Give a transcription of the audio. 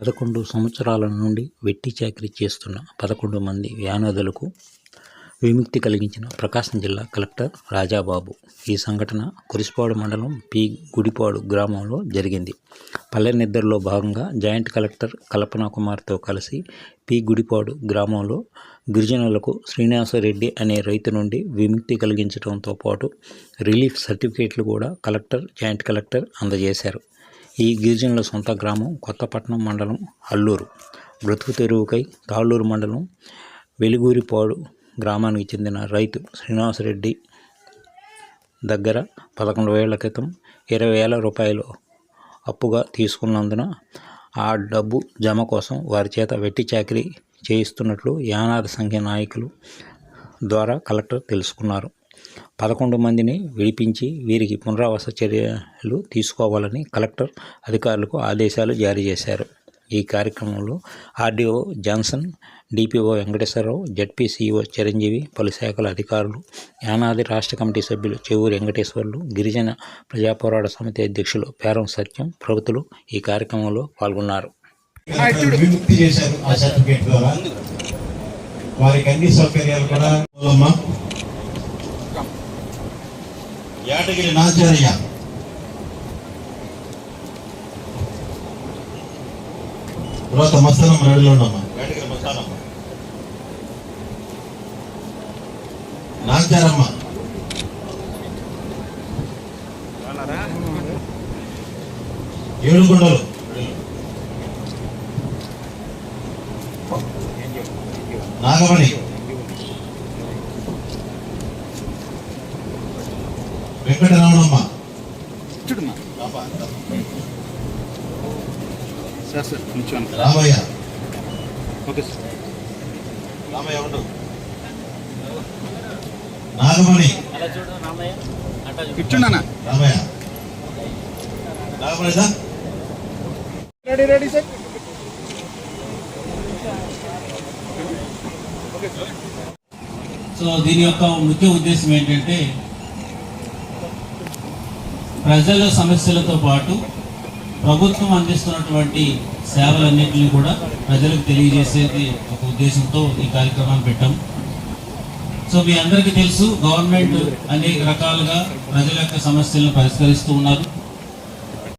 11 సంవత్సరాల నుండి వెట్టి చాకిరీ చేస్తున్న 11 మంది వ్యానుధులకు విముక్తి కలిగించిన ప్రకాశం జిల్లా కలెక్టర్ రాజాబాబు. ఈ సంఘటన కురిసిపాడు మండలం పి. గుడిపాడు గ్రామంలో జరిగింది. పల్లె నిద్రలో భాగంగా జాయింట్ కలెక్టర్ కల్పనా కుమార్తో కలిసి పి. గుడిపాడు గ్రామంలో గిరిజనులకు శ్రీనివాసరెడ్డి అనే రైతు నుండి విముక్తి కలిగించడంతో పాటు రిలీఫ్ సర్టిఫికేట్లు కూడా కలెక్టర్, జాయింట్ కలెక్టర్ అందజేశారు. ఈ గిరిజనుల సొంత గ్రామం కొత్తపట్నం మండలం అల్లూరు. బ్రతుకు తెరువుకై తాళ్ళూరు మండలం వెలిగూరిపాడు గ్రామానికి చెందిన రైతు శ్రీనివాసరెడ్డి దగ్గర 11 ఏళ్ల క్రితం 20,000 రూపాయలు అప్పుగా తీసుకున్నందున ఆ డబ్బు జమ కోసం వారి చేత వెట్టి చాకిరీ చేయిస్తున్నట్లు యానాది సంఘ నాయకులు ద్వారా కలెక్టర్ తెలుసుకున్నారు. 11 మందిని విడిపించి వీరికి పునరావాస చర్యలు తీసుకోవాలని కలెక్టర్ అధికారులకు ఆదేశాలు జారీ చేశారు. ఈ కార్యక్రమంలో RDO Johnson, DPO Venkateswararao, ZPCO Chiranjeevi, పలు శాఖల అధికారులు, యానాది రాష్ట్ర కమిటీ సభ్యులు చెవూరి వెంకటేశ్వర్లు, గిరిజన ప్రజాపోరాట సమితి అధ్యక్షులు పేరం సత్యం ప్రభుత్వం ఈ కార్యక్రమంలో పాల్గొన్నారు. వారికి అన్ని సౌకర్యాలు కూడా యాటగిరి నాచార్య, తర్వాత మస్తానమ్మ రెడీలో ఉండమ్మా. యాటగిరి మస్తానమ్మ, నాచారమ్మ, ఏడుగుండలు, నాగమణి, వెంకటరమణమ్మ, రామయ్య, రామయ్య ఉండు, Nagamani, Ramaiah, Nagamani sir ready sir. So దీని యొక్క ముఖ్య ఉద్దేశం ఏంటంటే ప్రజల సమస్యలతో పాటు ప్రభుత్వం అందిస్తున్నటువంటి సేవలన్నింటినీ కూడా ప్రజలకు తెలియజేసేది ఒక ఉద్దేశంతో ఈ కార్యక్రమాన్ని పెట్టాం. సో మీ అందరికీ తెలుసు, గవర్నమెంట్ అనేక రకాలుగా ప్రజల యొక్క సమస్యలను పరిష్కరిస్తూ ఉన్నారు.